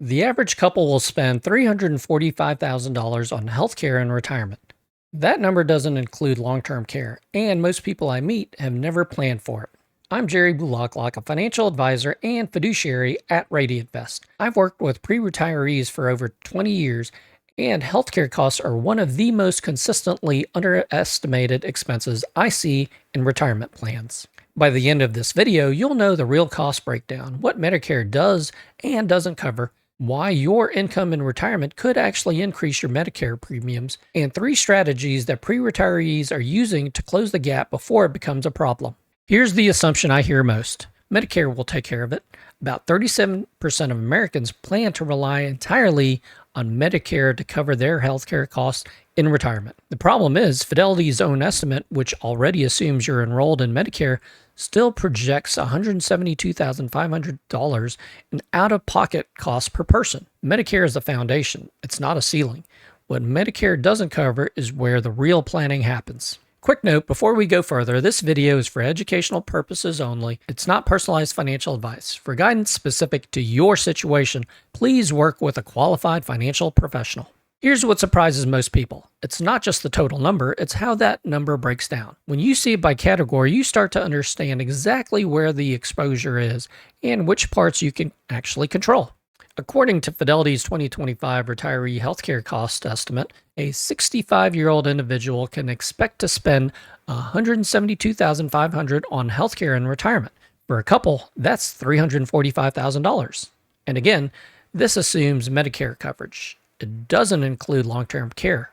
The average couple will spend $345,000 on healthcare in retirement. That number doesn't include long-term care, and most people I meet have never planned for it. I'm Jerry Bullock, a financial advisor and fiduciary at Radiant Vest. I've worked with pre-retirees for over 20 years, and healthcare costs are one of the most consistently underestimated expenses I see in retirement plans. By the end of this video, you'll know the real cost breakdown, what Medicare does and doesn't cover, why your income in retirement could actually increase your Medicare premiums, and 3 strategies that pre-retirees are using to close the gap before it becomes a problem. Here's the assumption I hear most. Medicare will take care of it. About 37% of Americans plan to rely entirely on Medicare to cover their healthcare costs in retirement. The problem is, Fidelity's own estimate, which already assumes you're enrolled in Medicare, still projects $172,500 in out-of-pocket costs per person. Medicare is the foundation. It's not a ceiling. What Medicare doesn't cover is where the real planning happens. Quick note, before we go further, this video is for educational purposes only. It's not personalized financial advice. For guidance specific to your situation, please work with a qualified financial professional. Here's what surprises most people. It's not just the total number, it's how that number breaks down. When you see it by category, you start to understand exactly where the exposure is and which parts you can actually control. According to Fidelity's 2025 retiree healthcare cost estimate, a 65-year-old individual can expect to spend $172,500 on healthcare in retirement. For a couple, that's $345,000. And again, this assumes Medicare coverage. It doesn't include long-term care.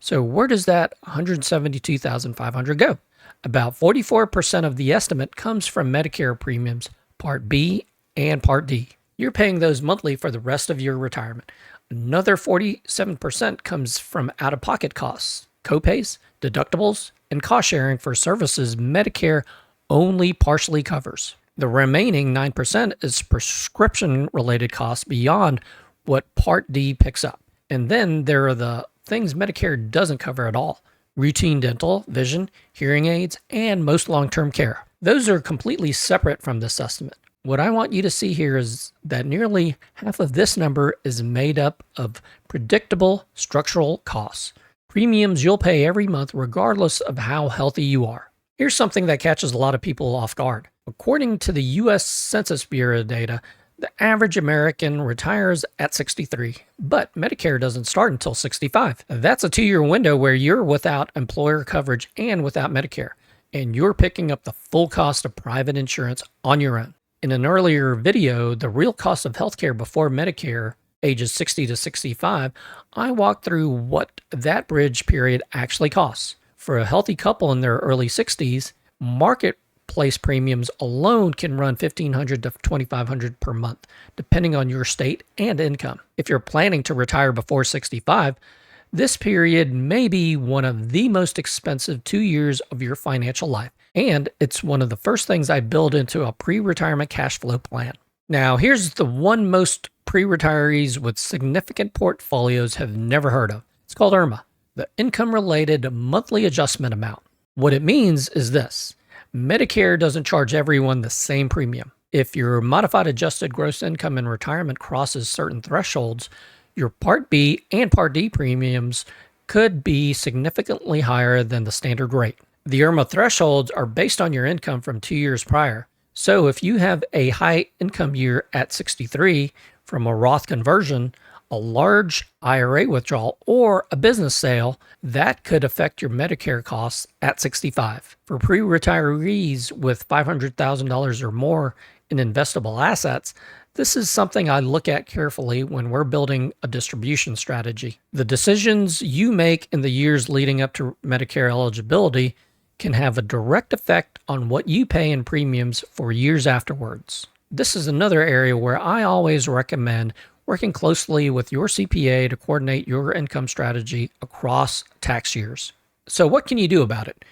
So where does that $172,500 go? About 44% of the estimate comes from Medicare premiums, Part B and Part D. You're paying those monthly for the rest of your retirement. Another 47% comes from out-of-pocket costs, copays, deductibles, and cost sharing for services Medicare only partially covers. The remaining 9% is prescription-related costs beyond what Part D picks up. And then there are the things Medicare doesn't cover at all: routine dental, vision, hearing aids, and most long-term care. Those are completely separate from this estimate. What I want you to see here is that nearly half of this number is made up of predictable structural costs, premiums you'll pay every month regardless of how healthy you are. Here's something that catches a lot of people off guard. According to the U.S. Census Bureau data, the average American retires at 63, but Medicare doesn't start until 65. That's a 2-year window where you're without employer coverage and without Medicare, and you're picking up the full cost of private insurance on your own. In an earlier video, the real cost of healthcare before Medicare, ages 60 to 65, I walked through what that bridge period actually costs. For a healthy couple in their early 60s, marketplace premiums alone can run $1,500 to $2,500 per month, depending on your state and income. If you're planning to retire before 65, this period may be one of the most expensive 2 years of your financial life. And it's one of the first things I build into a pre-retirement cash flow plan. Now, here's the one most pre-retirees with significant portfolios have never heard of. It's called IRMAA, the Income-Related Monthly Adjustment Amount. What it means is this: Medicare doesn't charge everyone the same premium. If your modified adjusted gross income in retirement crosses certain thresholds, your Part B and Part D premiums could be significantly higher than the standard rate. The IRMAA thresholds are based on your income from 2 years prior. So if you have a high income year at 63 from a Roth conversion, a large IRA withdrawal, or a business sale, that could affect your Medicare costs at 65. For pre-retirees with $500,000 or more in investable assets, this is something I look at carefully when we're building a distribution strategy. The decisions you make in the years leading up to Medicare eligibility can have a direct effect on what you pay in premiums for years afterwards. This is another area where I always recommend working closely with your CPA to coordinate your income strategy across tax years. So what can you do about it?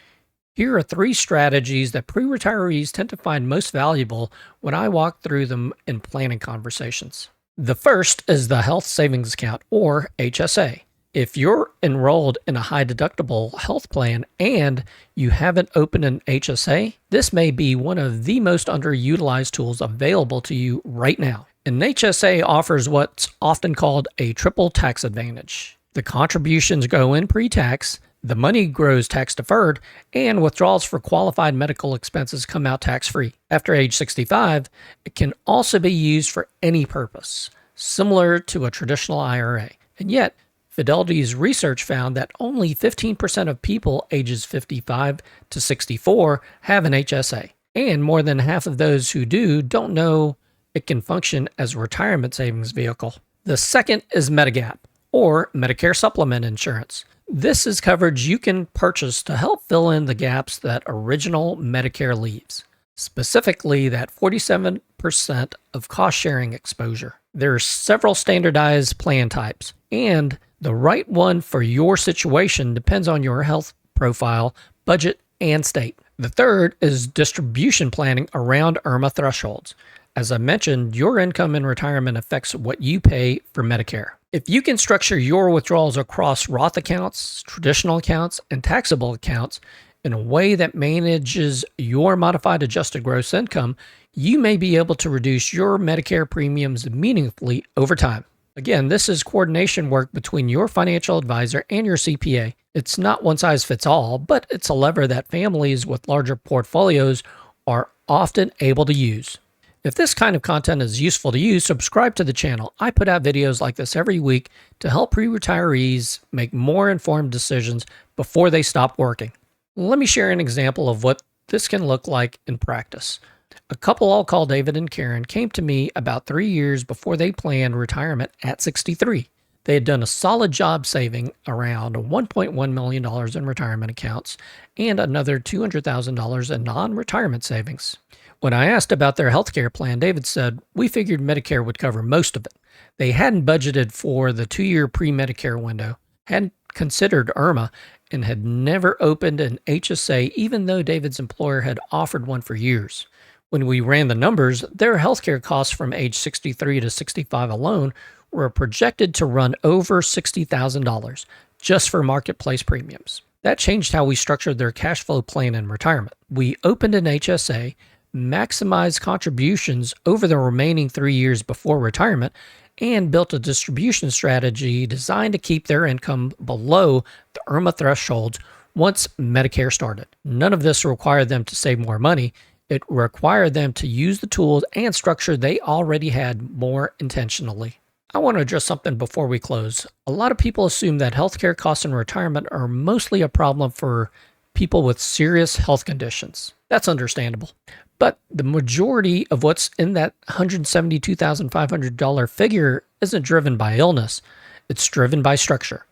Here are 3 strategies that pre-retirees tend to find most valuable when I walk through them in planning conversations. The first is the Health Savings Account, or HSA. If you're enrolled in a high deductible health plan and you haven't opened an HSA, this may be one of the most underutilized tools available to you right now. An HSA offers what's often called a triple tax advantage. The contributions go in pre-tax, the money grows tax-deferred, and withdrawals for qualified medical expenses come out tax-free. After age 65, it can also be used for any purpose, similar to a traditional IRA. And yet, Fidelity's research found that only 15% of people ages 55 to 64 have an HSA, and more than half of those who do don't know it can function as a retirement savings vehicle. The second is Medigap, or Medicare Supplement Insurance. This is coverage you can purchase to help fill in the gaps that original Medicare leaves, specifically that 47% of cost-sharing exposure. There are several standardized plan types, and the right one for your situation depends on your health profile, budget, and state. The third is distribution planning around IRMAA thresholds. As I mentioned, your income in retirement affects what you pay for Medicare. If you can structure your withdrawals across Roth accounts, traditional accounts, and taxable accounts in a way that manages your modified adjusted gross income, you may be able to reduce your Medicare premiums meaningfully over time. Again, this is coordination work between your financial advisor and your CPA. It's not one size fits all, but it's a lever that families with larger portfolios are often able to use. If this kind of content is useful to you, subscribe to the channel. I put out videos like this every week to help pre-retirees make more informed decisions before they stop working. Let me share an example of what this can look like in practice. A couple I'll call David and Karen came to me about 3 years before they planned retirement at 63. They had done a solid job saving around $1.1 million in retirement accounts and another $200,000 in non-retirement savings. When I asked about their healthcare plan, David said, "We figured Medicare would cover most of it." They hadn't budgeted for the 2-year pre-Medicare window, hadn't considered IRMAA, and had never opened an HSA even though David's employer had offered one for years. When we ran the numbers, their healthcare costs from age 63 to 65 alone were projected to run over $60,000 just for marketplace premiums. That changed how we structured their cash flow plan in retirement. We opened an HSA, maximized contributions over the remaining 3 years before retirement, and built a distribution strategy designed to keep their income below the IRMAA thresholds once Medicare started. None of this required them to save more money. It required them to use the tools and structure they already had more intentionally. I want to address something before we close. A lot of people assume that healthcare costs in retirement are mostly a problem for people with serious health conditions. That's understandable. But the majority of what's in that $172,500 figure isn't driven by illness. It's driven by structure.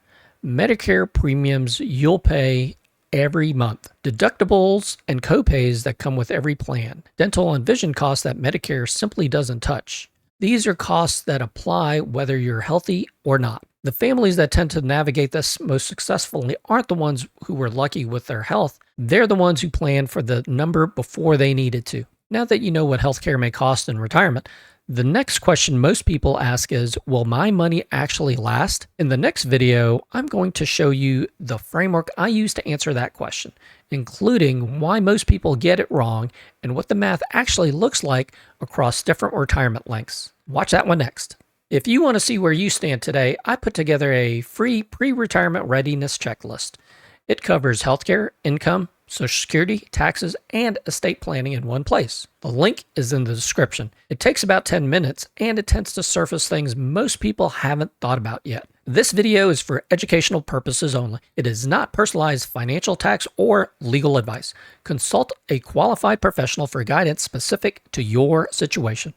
Medicare premiums you'll pay every month, deductibles and copays that come with every plan, dental and vision costs that Medicare simply doesn't touch. These are costs that apply whether you're healthy or not. The families that tend to navigate this most successfully aren't the ones who were lucky with their health. They're the ones who planned for the number before they needed to. Now that you know what healthcare may cost in retirement, the next question most people ask is, will my money actually last? In the next video, I'm going to show you the framework I use to answer that question, including why most people get it wrong and what the math actually looks like across different retirement lengths. Watch that one next. If you want to see where you stand today, I put together a free pre-retirement readiness checklist. It covers healthcare, income, Social Security, taxes, and estate planning in one place. The link is in the description. It takes about 10 minutes, and it tends to surface things most people haven't thought about yet. This video is for educational purposes only. It is not personalized financial, tax, or legal advice. Consult a qualified professional for guidance specific to your situation.